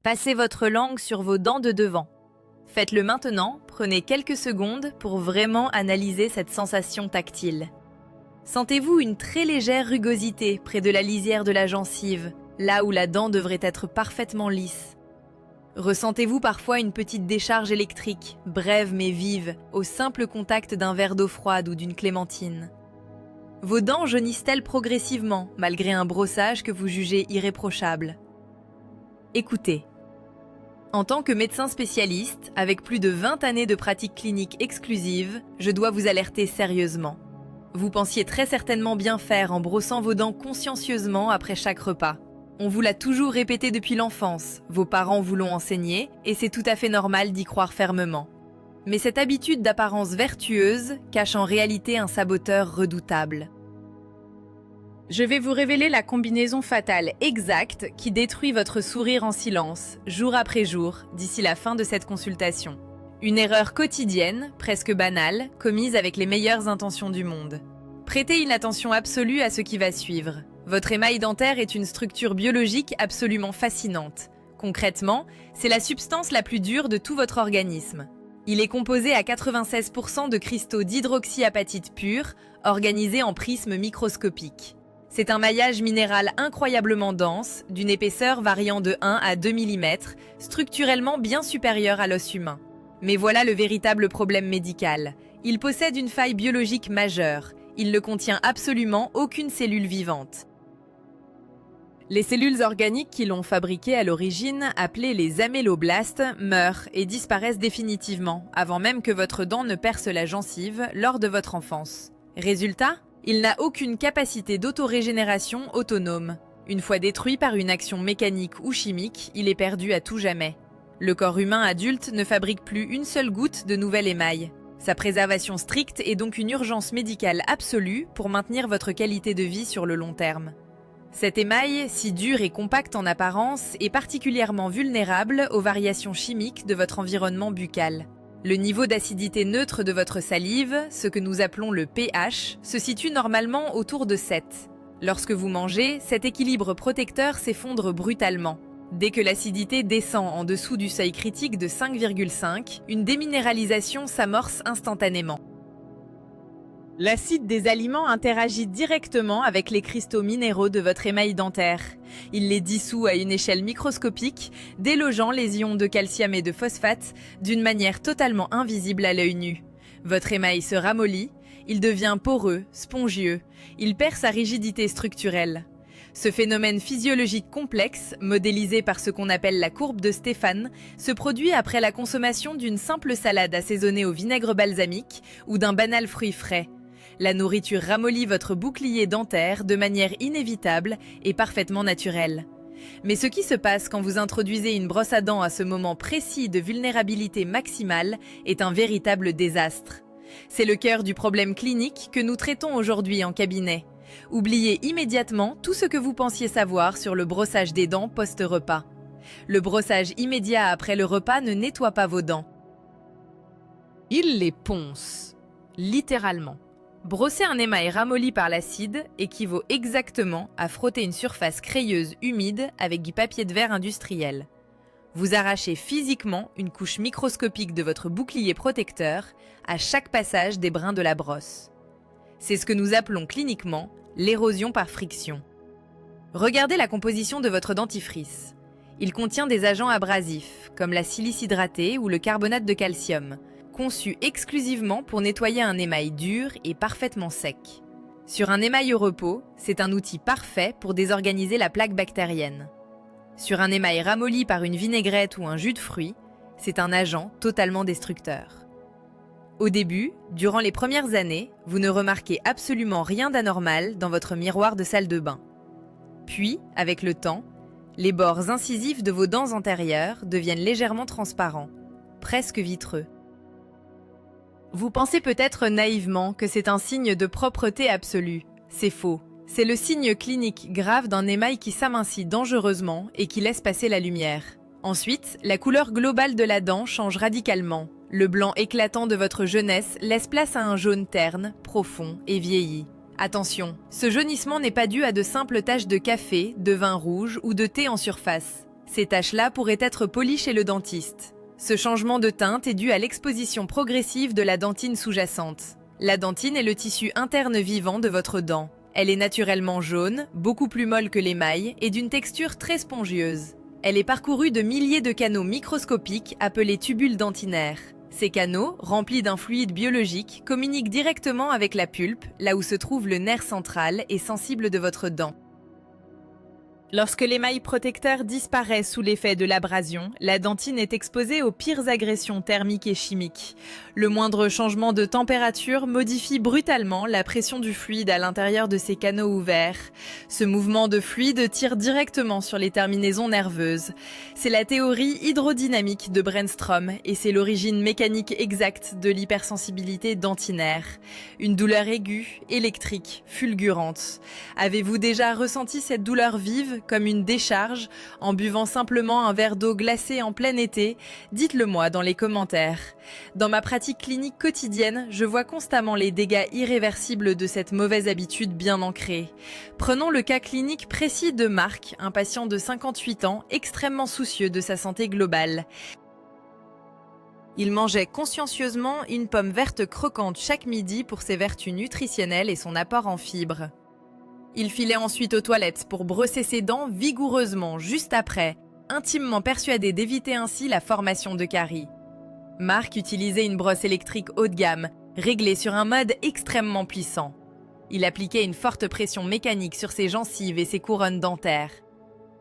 Passez votre langue sur vos dents de devant. Faites-le maintenant, prenez quelques secondes pour vraiment analyser cette sensation tactile. Sentez-vous une très légère rugosité près de la lisière de la gencive, là où la dent devrait être parfaitement lisse. Ressentez-vous parfois une petite décharge électrique, brève mais vive, au simple contact d'un verre d'eau froide ou d'une clémentine? Vos dents jaunissent-elles progressivement, malgré un brossage que vous jugez irréprochable? Écoutez. En tant que médecin spécialiste, avec plus de 20 années de pratique clinique exclusive, je dois vous alerter sérieusement. Vous pensiez très certainement bien faire en brossant vos dents consciencieusement après chaque repas. On vous l'a toujours répété depuis l'enfance, vos parents vous l'ont enseigné, et c'est tout à fait normal d'y croire fermement. Mais cette habitude d'apparence vertueuse cache en réalité un saboteur redoutable. Je vais vous révéler la combinaison fatale exacte qui détruit votre sourire en silence, jour après jour, d'ici la fin de cette consultation. Une erreur quotidienne, presque banale, commise avec les meilleures intentions du monde. Prêtez une attention absolue à ce qui va suivre. Votre émail dentaire est une structure biologique absolument fascinante. Concrètement, c'est la substance la plus dure de tout votre organisme. Il est composé à 96% de cristaux d'hydroxyapatite pure, organisés en prismes microscopiques. C'est un maillage minéral incroyablement dense, d'une épaisseur variant de 1 à 2 mm, structurellement bien supérieur à l'os humain. Mais voilà le véritable problème médical. Il possède une faille biologique majeure. Il ne contient absolument aucune cellule vivante. Les cellules organiques qui l'ont fabriqué à l'origine, appelées les améloblastes, meurent et disparaissent définitivement, avant même que votre dent ne perce la gencive lors de votre enfance. Résultat, il n'a aucune capacité d'autorégénération autonome. Une fois détruit par une action mécanique ou chimique, il est perdu à tout jamais. Le corps humain adulte ne fabrique plus une seule goutte de nouvel émail. Sa préservation stricte est donc une urgence médicale absolue pour maintenir votre qualité de vie sur le long terme. Cet émail, si dur et compact en apparence, est particulièrement vulnérable aux variations chimiques de votre environnement buccal. Le niveau d'acidité neutre de votre salive, ce que nous appelons le pH, se situe normalement autour de 7. Lorsque vous mangez, cet équilibre protecteur s'effondre brutalement. Dès que l'acidité descend en dessous du seuil critique de 5,5, une déminéralisation s'amorce instantanément. L'acide des aliments interagit directement avec les cristaux minéraux de votre émail dentaire. Il les dissout à une échelle microscopique, délogeant les ions de calcium et de phosphate d'une manière totalement invisible à l'œil nu. Votre émail se ramollit, il devient poreux, spongieux, il perd sa rigidité structurelle. Ce phénomène physiologique complexe, modélisé par ce qu'on appelle la courbe de Stéphane, se produit après la consommation d'une simple salade assaisonnée au vinaigre balsamique ou d'un banal fruit frais. La nourriture ramollit votre bouclier dentaire de manière inévitable et parfaitement naturelle. Mais ce qui se passe quand vous introduisez une brosse à dents à ce moment précis de vulnérabilité maximale est un véritable désastre. C'est le cœur du problème clinique que nous traitons aujourd'hui en cabinet. Oubliez immédiatement tout ce que vous pensiez savoir sur le brossage des dents post-repas. Le brossage immédiat après le repas ne nettoie pas vos dents. Il les ponce, littéralement. Brosser un émail ramolli par l'acide équivaut exactement à frotter une surface crayeuse humide avec du papier de verre industriel. Vous arrachez physiquement une couche microscopique de votre bouclier protecteur à chaque passage des brins de la brosse. C'est ce que nous appelons cliniquement l'érosion par friction. Regardez la composition de votre dentifrice. Il contient des agents abrasifs, comme la silice hydratée ou le carbonate de calcium, conçus exclusivement pour nettoyer un émail dur et parfaitement sec. Sur un émail au repos, c'est un outil parfait pour désorganiser la plaque bactérienne. Sur un émail ramolli par une vinaigrette ou un jus de fruits, c'est un agent totalement destructeur. Au début, durant les premières années, vous ne remarquez absolument rien d'anormal dans votre miroir de salle de bain. Puis, avec le temps, les bords incisifs de vos dents antérieures deviennent légèrement transparents, presque vitreux. Vous pensez peut-être naïvement que c'est un signe de propreté absolue. C'est faux. C'est le signe clinique grave d'un émail qui s'amincit dangereusement et qui laisse passer la lumière. Ensuite, la couleur globale de la dent change radicalement. Le blanc éclatant de votre jeunesse laisse place à un jaune terne, profond et vieilli. Attention, ce jaunissement n'est pas dû à de simples taches de café, de vin rouge ou de thé en surface. Ces taches-là pourraient être polies chez le dentiste. Ce changement de teinte est dû à l'exposition progressive de la dentine sous-jacente. La dentine est le tissu interne vivant de votre dent. Elle est naturellement jaune, beaucoup plus molle que l'émail et d'une texture très spongieuse. Elle est parcourue de milliers de canaux microscopiques appelés tubules dentinaires. Ces canaux, remplis d'un fluide biologique, communiquent directement avec la pulpe, là où se trouve le nerf central et sensible de votre dent. Lorsque l'émail protecteur disparaît sous l'effet de l'abrasion, la dentine est exposée aux pires agressions thermiques et chimiques. Le moindre changement de température modifie brutalement la pression du fluide à l'intérieur de ces canaux ouverts. Ce mouvement de fluide tire directement sur les terminaisons nerveuses. C'est la théorie hydrodynamique de Brainstorm et c'est l'origine mécanique exacte de l'hypersensibilité dentinaire. Une douleur aiguë, électrique, fulgurante. Avez-vous déjà ressenti cette douleur vive comme une décharge, en buvant simplement un verre d'eau glacée en plein été? Dites-le moi dans les commentaires. Dans ma pratique clinique quotidienne, je vois constamment les dégâts irréversibles de cette mauvaise habitude bien ancrée. Prenons le cas clinique précis de Marc, un patient de 58 ans, extrêmement soucieux de sa santé globale. Il mangeait consciencieusement une pomme verte croquante chaque midi pour ses vertus nutritionnelles et son apport en fibres. Il filait ensuite aux toilettes pour brosser ses dents vigoureusement juste après, intimement persuadé d'éviter ainsi la formation de caries. Marc utilisait une brosse électrique haut de gamme, réglée sur un mode extrêmement puissant. Il appliquait une forte pression mécanique sur ses gencives et ses couronnes dentaires.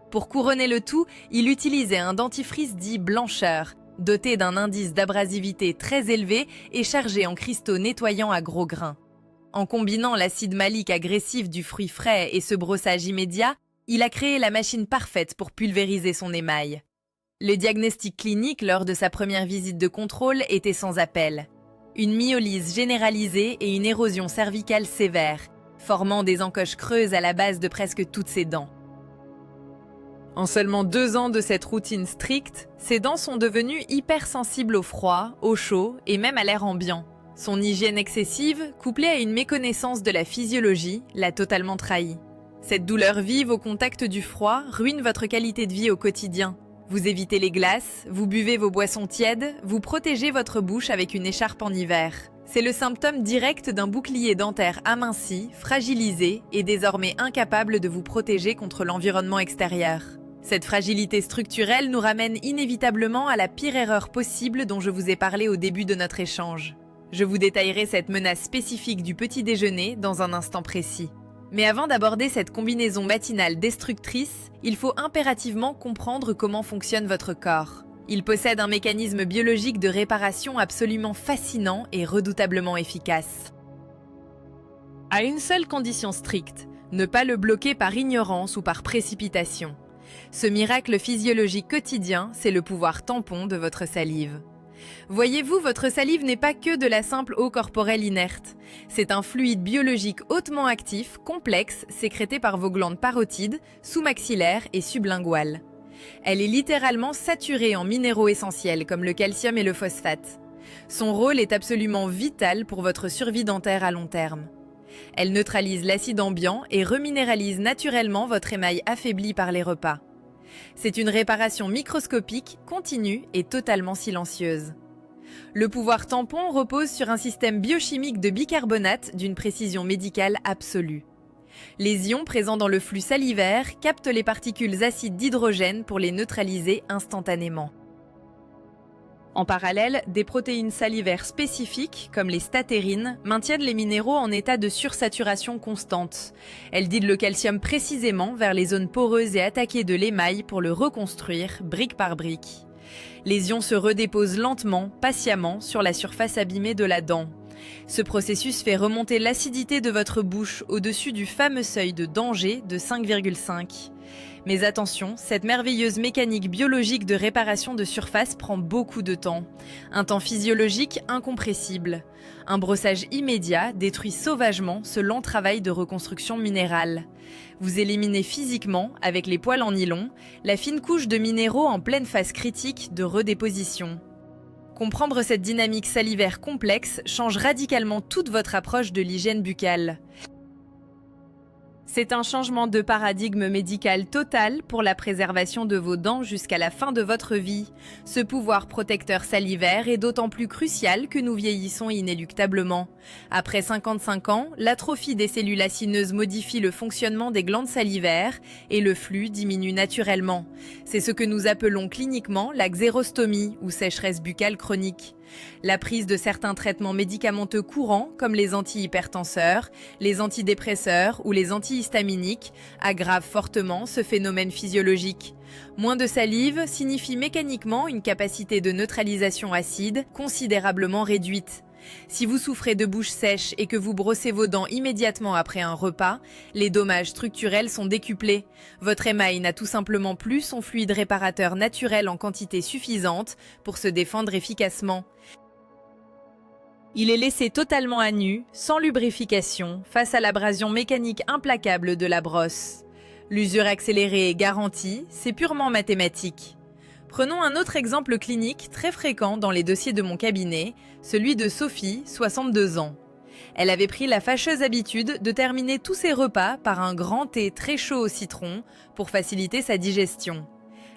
Pour couronner le tout, il utilisait un dentifrice dit blancheur, doté d'un indice d'abrasivité très élevé et chargé en cristaux nettoyants à gros grains. En combinant l'acide malique agressif du fruit frais et ce brossage immédiat, il a créé la machine parfaite pour pulvériser son émail. Le diagnostic clinique lors de sa première visite de contrôle était sans appel. Une myolyse généralisée et une érosion cervicale sévère, formant des encoches creuses à la base de presque toutes ses dents. En seulement 2 ans de cette routine stricte, ses dents sont devenues hypersensibles au froid, au chaud et même à l'air ambiant. Son hygiène excessive, couplée à une méconnaissance de la physiologie, l'a totalement trahi. Cette douleur vive au contact du froid ruine votre qualité de vie au quotidien. Vous évitez les glaces, vous buvez vos boissons tièdes, vous protégez votre bouche avec une écharpe en hiver. C'est le symptôme direct d'un bouclier dentaire aminci, fragilisé et désormais incapable de vous protéger contre l'environnement extérieur. Cette fragilité structurelle nous ramène inévitablement à la pire erreur possible dont je vous ai parlé au début de notre échange. Je vous détaillerai cette menace spécifique du petit déjeuner dans un instant précis. Mais avant d'aborder cette combinaison matinale destructrice, il faut impérativement comprendre comment fonctionne votre corps. Il possède un mécanisme biologique de réparation absolument fascinant et redoutablement efficace. À une seule condition stricte, ne pas le bloquer par ignorance ou par précipitation. Ce miracle physiologique quotidien, c'est le pouvoir tampon de votre salive. Voyez-vous, votre salive n'est pas que de la simple eau corporelle inerte. C'est un fluide biologique hautement actif, complexe, sécrété par vos glandes parotides, sous-maxillaires et sublinguales. Elle est littéralement saturée en minéraux essentiels comme le calcium et le phosphate. Son rôle est absolument vital pour votre survie dentaire à long terme. Elle neutralise l'acide ambiant et reminéralise naturellement votre émail affaibli par les repas. C'est une réparation microscopique, continue et totalement silencieuse. Le pouvoir tampon repose sur un système biochimique de bicarbonate d'une précision médicale absolue. Les ions présents dans le flux salivaire captent les particules acides d'hydrogène pour les neutraliser instantanément. En parallèle, des protéines salivaires spécifiques, comme les statérines, maintiennent les minéraux en état de sursaturation constante. Elles guident le calcium précisément vers les zones poreuses et attaquées de l'émail pour le reconstruire, brique par brique. Les ions se redéposent lentement, patiemment, sur la surface abîmée de la dent. Ce processus fait remonter l'acidité de votre bouche au-dessus du fameux seuil de danger de 5,5. Mais attention, cette merveilleuse mécanique biologique de réparation de surface prend beaucoup de temps. Un temps physiologique incompressible. Un brossage immédiat détruit sauvagement ce lent travail de reconstruction minérale. Vous éliminez physiquement, avec les poils en nylon, la fine couche de minéraux en pleine phase critique de redéposition. Comprendre cette dynamique salivaire complexe change radicalement toute votre approche de l'hygiène buccale. C'est un changement de paradigme médical total pour la préservation de vos dents jusqu'à la fin de votre vie. Ce pouvoir protecteur salivaire est d'autant plus crucial que nous vieillissons inéluctablement. Après 55 ans, l'atrophie des cellules acineuses modifie le fonctionnement des glandes salivaires et le flux diminue naturellement. C'est ce que nous appelons cliniquement la xérostomie ou sécheresse buccale chronique. La prise de certains traitements médicamenteux courants, comme les antihypertenseurs, les antidépresseurs ou les antihistaminiques, aggrave fortement ce phénomène physiologique. Moins de salive signifie mécaniquement une capacité de neutralisation acide considérablement réduite. Si vous souffrez de bouche sèche et que vous brossez vos dents immédiatement après un repas, les dommages structurels sont décuplés. Votre émail n'a tout simplement plus son fluide réparateur naturel en quantité suffisante pour se défendre efficacement. Il est laissé totalement à nu, sans lubrification, face à l'abrasion mécanique implacable de la brosse. L'usure accélérée est garantie, c'est purement mathématique. Prenons un autre exemple clinique très fréquent dans les dossiers de mon cabinet, celui de Sophie, 62 ans. Elle avait pris la fâcheuse habitude de terminer tous ses repas par un grand thé très chaud au citron pour faciliter sa digestion.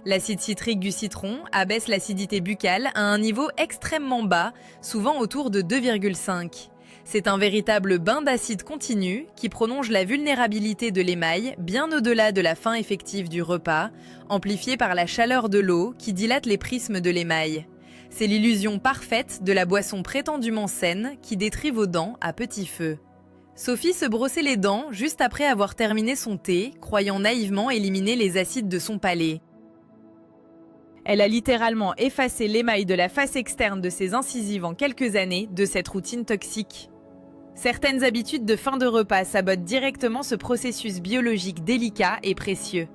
L'acide citrique du citron abaisse l'acidité buccale à un niveau extrêmement bas, souvent autour de 2,5. C'est un véritable bain d'acide continu qui prolonge la vulnérabilité de l'émail bien au-delà de la fin effective du repas, amplifiée par la chaleur de l'eau qui dilate les prismes de l'émail. C'est l'illusion parfaite de la boisson prétendument saine qui détruit vos dents à petit feu. Sophie se brossait les dents juste après avoir terminé son thé, croyant naïvement éliminer les acides de son palais. Elle a littéralement effacé l'émail de la face externe de ses incisives en quelques années de cette routine toxique. Certaines habitudes de fin de repas sabotent directement ce processus biologique délicat et précieux.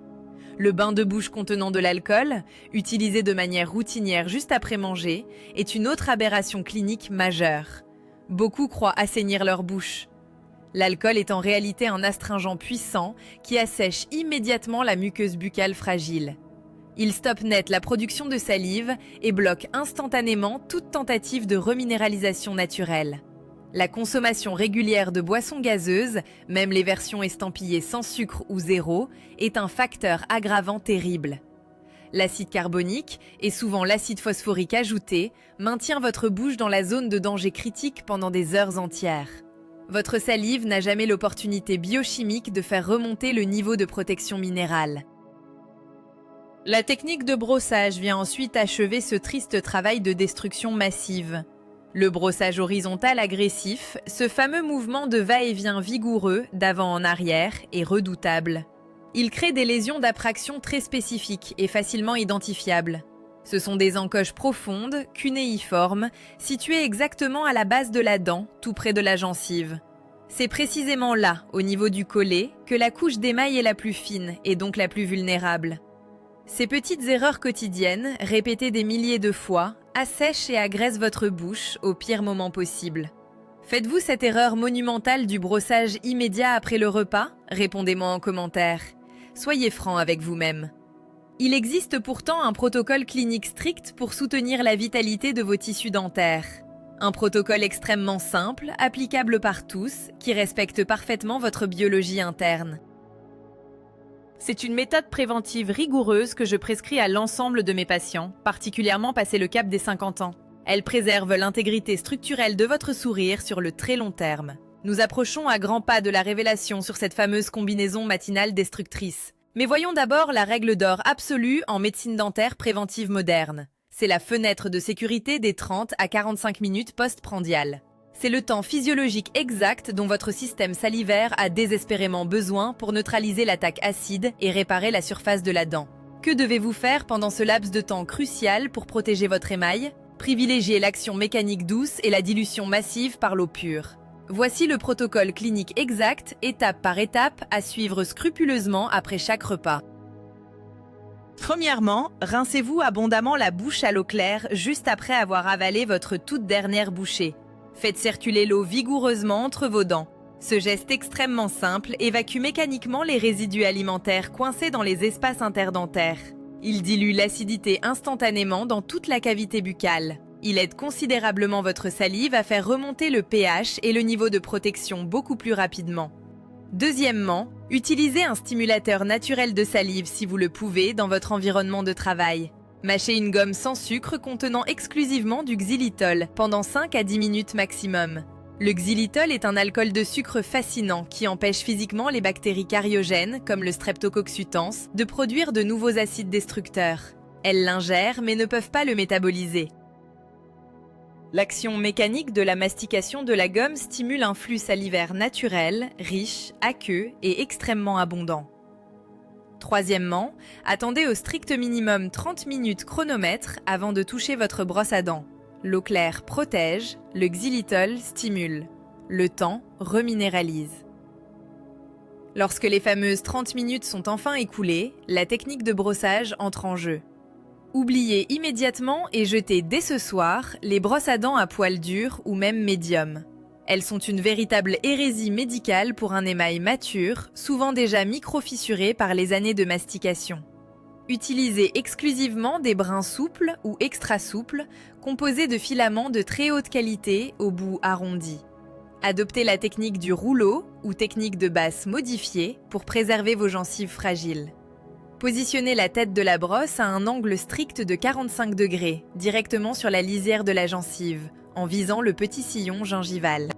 Le bain de bouche contenant de l'alcool, utilisé de manière routinière juste après manger, est une autre aberration clinique majeure. Beaucoup croient assainir leur bouche. L'alcool est en réalité un astringent puissant qui assèche immédiatement la muqueuse buccale fragile. Il stoppe net la production de salive et bloque instantanément toute tentative de reminéralisation naturelle. La consommation régulière de boissons gazeuses, même les versions estampillées sans sucre ou zéro, est un facteur aggravant terrible. L'acide carbonique, et souvent l'acide phosphorique ajouté, maintient votre bouche dans la zone de danger critique pendant des heures entières. Votre salive n'a jamais l'opportunité biochimique de faire remonter le niveau de protection minérale. La technique de brossage vient ensuite achever ce triste travail de destruction massive. Le brossage horizontal agressif, ce fameux mouvement de va-et-vient vigoureux d'avant en arrière, est redoutable. Il crée des lésions d'appraction très spécifiques et facilement identifiables. Ce sont des encoches profondes, cunéiformes, situées exactement à la base de la dent, tout près de la gencive. C'est précisément là, au niveau du collet, que la couche d'émail est la plus fine et donc la plus vulnérable. Ces petites erreurs quotidiennes, répétées des milliers de fois, assèchent et agressent votre bouche au pire moment possible. Faites-vous cette erreur monumentale du brossage immédiat après le repas? Répondez-moi en commentaire. Soyez franc avec vous-même. Il existe pourtant un protocole clinique strict pour soutenir la vitalité de vos tissus dentaires. Un protocole extrêmement simple, applicable par tous, qui respecte parfaitement votre biologie interne. C'est une méthode préventive rigoureuse que je prescris à l'ensemble de mes patients, particulièrement passé le cap des 50 ans. Elle préserve l'intégrité structurelle de votre sourire sur le très long terme. Nous approchons à grands pas de la révélation sur cette fameuse combinaison matinale destructrice. Mais voyons d'abord la règle d'or absolue en médecine dentaire préventive moderne. C'est la fenêtre de sécurité des 30 à 45 minutes post-prandial. C'est le temps physiologique exact dont votre système salivaire a désespérément besoin pour neutraliser l'attaque acide et réparer la surface de la dent. Que devez-vous faire pendant ce laps de temps crucial pour protéger votre émail? Privilégiez l'action mécanique douce et la dilution massive par l'eau pure. Voici le protocole clinique exact, étape par étape, à suivre scrupuleusement après chaque repas. Premièrement, rincez-vous abondamment la bouche à l'eau claire juste après avoir avalé votre toute dernière bouchée. Faites circuler l'eau vigoureusement entre vos dents. Ce geste extrêmement simple évacue mécaniquement les résidus alimentaires coincés dans les espaces interdentaires. Il dilue l'acidité instantanément dans toute la cavité buccale. Il aide considérablement votre salive à faire remonter le pH et le niveau de protection beaucoup plus rapidement. Deuxièmement, utilisez un stimulateur naturel de salive si vous le pouvez dans votre environnement de travail. Mâchez une gomme sans sucre contenant exclusivement du xylitol pendant 5 à 10 minutes maximum. Le xylitol est un alcool de sucre fascinant qui empêche physiquement les bactéries cariogènes, comme le Streptococcus utans, de produire de nouveaux acides destructeurs. Elles l'ingèrent mais ne peuvent pas le métaboliser. L'action mécanique de la mastication de la gomme stimule un flux salivaire naturel, riche, aqueux et extrêmement abondant. Troisièmement, attendez au strict minimum 30 minutes chronomètre avant de toucher votre brosse à dents. L'eau claire protège, le xylitol stimule. Le temps reminéralise. Lorsque les fameuses 30 minutes sont enfin écoulées, la technique de brossage entre en jeu. Oubliez immédiatement et jetez dès ce soir les brosses à dents à poil dur ou même médium. Elles sont une véritable hérésie médicale pour un émail mature, souvent déjà micro-fissuré par les années de mastication. Utilisez exclusivement des brins souples ou extra souples, composés de filaments de très haute qualité au bout arrondi. Adoptez la technique du rouleau ou technique de basse modifiée pour préserver vos gencives fragiles. Positionnez la tête de la brosse à un angle strict de 45 degrés, directement sur la lisière de la gencive, en visant le petit sillon gingival.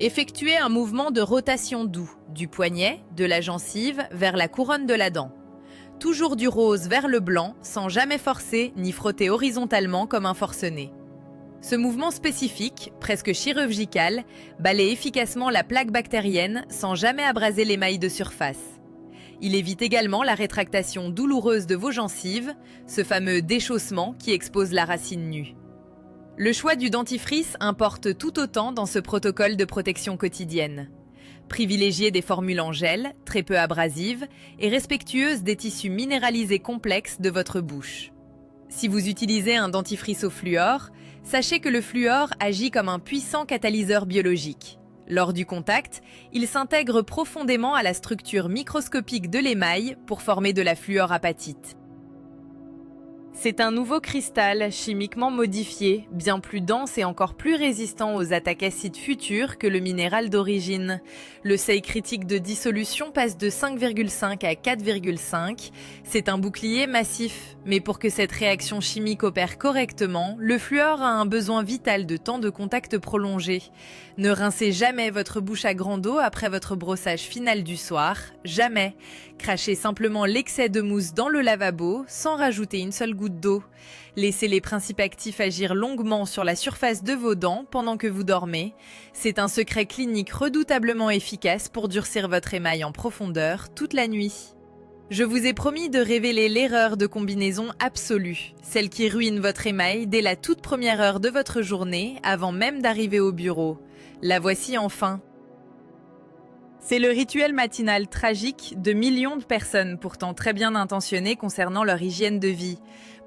Effectuez un mouvement de rotation doux, du poignet, de la gencive, vers la couronne de la dent. Toujours du rose vers le blanc, sans jamais forcer ni frotter horizontalement comme un forcené. Ce mouvement spécifique, presque chirurgical, balaye efficacement la plaque bactérienne sans jamais abraser l'émail de surface. Il évite également la rétractation douloureuse de vos gencives, ce fameux déchaussement qui expose la racine nue. Le choix du dentifrice importe tout autant dans ce protocole de protection quotidienne. Privilégiez des formules en gel, très peu abrasives et respectueuses des tissus minéralisés complexes de votre bouche. Si vous utilisez un dentifrice au fluor, sachez que le fluor agit comme un puissant catalyseur biologique. Lors du contact, il s'intègre profondément à la structure microscopique de l'émail pour former de la fluorapatite. C'est un nouveau cristal chimiquement modifié, bien plus dense et encore plus résistant aux attaques acides futures que le minéral d'origine. Le seuil critique de dissolution passe de 5,5 à 4,5. C'est un bouclier massif, mais pour que cette réaction chimique opère correctement, le fluor a un besoin vital de temps de contact prolongé. Ne rincez jamais votre bouche à grande eau après votre brossage final du soir, jamais. Crachez simplement l'excès de mousse dans le lavabo sans rajouter une seule goutte d'eau. Laissez les principes actifs agir longuement sur la surface de vos dents pendant que vous dormez. C'est un secret clinique redoutablement efficace pour durcir votre émail en profondeur toute la nuit. Je vous ai promis de révéler l'erreur de combinaison absolue, celle qui ruine votre émail dès la toute première heure de votre journée avant même d'arriver au bureau. La voici enfin. C'est le rituel matinal tragique de millions de personnes pourtant très bien intentionnées concernant leur hygiène de vie.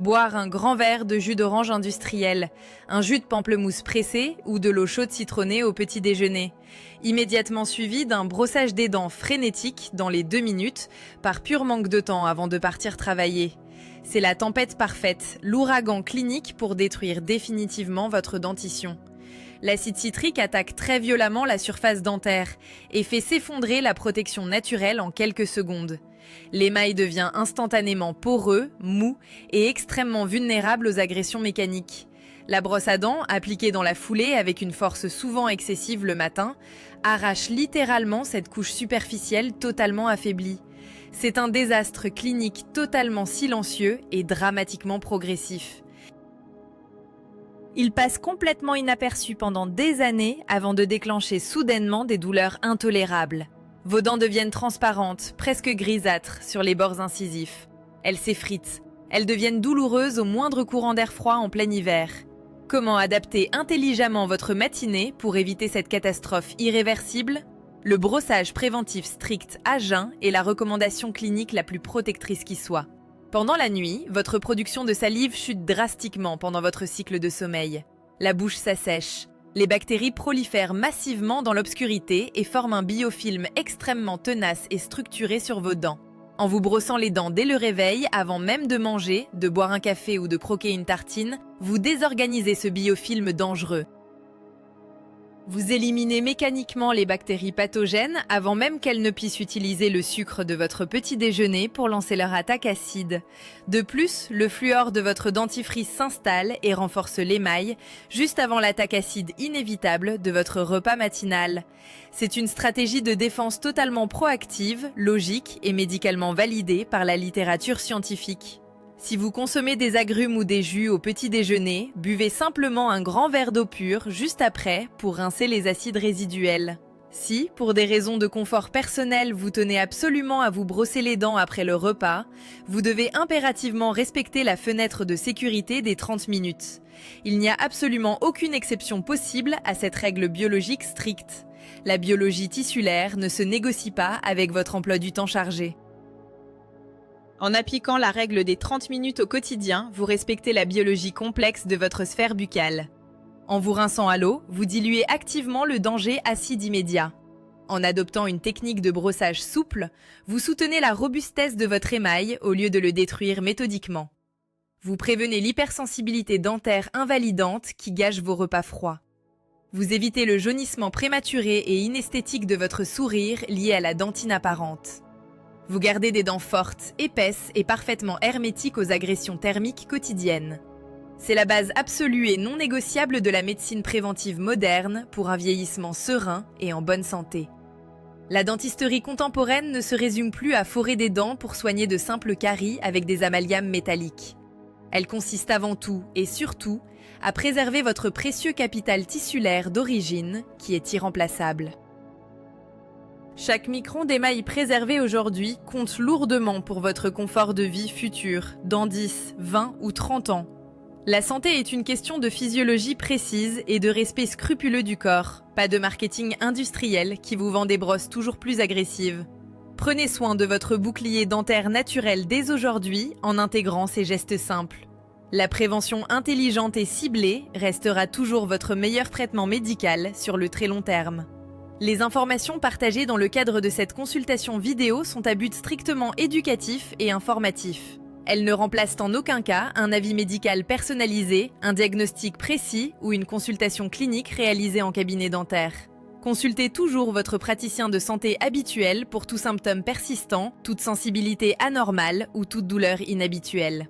Boire un grand verre de jus d'orange industriel, un jus de pamplemousse pressé ou de l'eau chaude citronnée au petit déjeuner. Immédiatement suivi d'un brossage des dents frénétique dans les 2 minutes, par pur manque de temps avant de partir travailler. C'est la tempête parfaite, l'ouragan clinique pour détruire définitivement votre dentition. L'acide citrique attaque très violemment la surface dentaire et fait s'effondrer la protection naturelle en quelques secondes. L'émail devient instantanément poreux, mou et extrêmement vulnérable aux agressions mécaniques. La brosse à dents, appliquée dans la foulée avec une force souvent excessive le matin, arrache littéralement cette couche superficielle totalement affaiblie. C'est un désastre clinique totalement silencieux et dramatiquement progressif. Il passe complètement inaperçu pendant des années avant de déclencher soudainement des douleurs intolérables. Vos dents deviennent transparentes, presque grisâtres, sur les bords incisifs. Elles s'effritent. Elles deviennent douloureuses au moindre courant d'air froid en plein hiver. Comment adapter intelligemment votre matinée pour éviter cette catastrophe irréversible ? Le brossage préventif strict à jeun est la recommandation clinique la plus protectrice qui soit. Pendant la nuit, votre production de salive chute drastiquement pendant votre cycle de sommeil. La bouche s'assèche. Les bactéries prolifèrent massivement dans l'obscurité et forment un biofilm extrêmement tenace et structuré sur vos dents. En vous brossant les dents dès le réveil, avant même de manger, de boire un café ou de croquer une tartine, vous désorganisez ce biofilm dangereux. Vous éliminez mécaniquement les bactéries pathogènes avant même qu'elles ne puissent utiliser le sucre de votre petit déjeuner pour lancer leur attaque acide. De plus, le fluor de votre dentifrice s'installe et renforce l'émail juste avant l'attaque acide inévitable de votre repas matinal. C'est une stratégie de défense totalement proactive, logique et médicalement validée par la littérature scientifique. Si vous consommez des agrumes ou des jus au petit déjeuner, buvez simplement un grand verre d'eau pure juste après pour rincer les acides résiduels. Si, pour des raisons de confort personnel, vous tenez absolument à vous brosser les dents après le repas, vous devez impérativement respecter la fenêtre de sécurité des 30 minutes. Il n'y a absolument aucune exception possible à cette règle biologique stricte. La biologie tissulaire ne se négocie pas avec votre emploi du temps chargé. En appliquant la règle des 30 minutes au quotidien, vous respectez la biologie complexe de votre sphère buccale. En vous rinçant à l'eau, vous diluez activement le danger acide immédiat. En adoptant une technique de brossage souple, vous soutenez la robustesse de votre émail au lieu de le détruire méthodiquement. Vous prévenez l'hypersensibilité dentaire invalidante qui gâche vos repas froids. Vous évitez le jaunissement prématuré et inesthétique de votre sourire lié à la dentine apparente. Vous gardez des dents fortes, épaisses et parfaitement hermétiques aux agressions thermiques quotidiennes. C'est la base absolue et non négociable de la médecine préventive moderne pour un vieillissement serein et en bonne santé. La dentisterie contemporaine ne se résume plus à forer des dents pour soigner de simples caries avec des amalgames métalliques. Elle consiste avant tout et surtout à préserver votre précieux capital tissulaire d'origine qui est irremplaçable. Chaque micron d'émail préservé aujourd'hui compte lourdement pour votre confort de vie futur, dans 10, 20 ou 30 ans. La santé est une question de physiologie précise et de respect scrupuleux du corps, pas de marketing industriel qui vous vend des brosses toujours plus agressives. Prenez soin de votre bouclier dentaire naturel dès aujourd'hui en intégrant ces gestes simples. La prévention intelligente et ciblée restera toujours votre meilleur traitement médical sur le très long terme. Les informations partagées dans le cadre de cette consultation vidéo sont à but strictement éducatif et informatif. Elles ne remplacent en aucun cas un avis médical personnalisé, un diagnostic précis ou une consultation clinique réalisée en cabinet dentaire. Consultez toujours votre praticien de santé habituel pour tout symptôme persistant, toute sensibilité anormale ou toute douleur inhabituelle.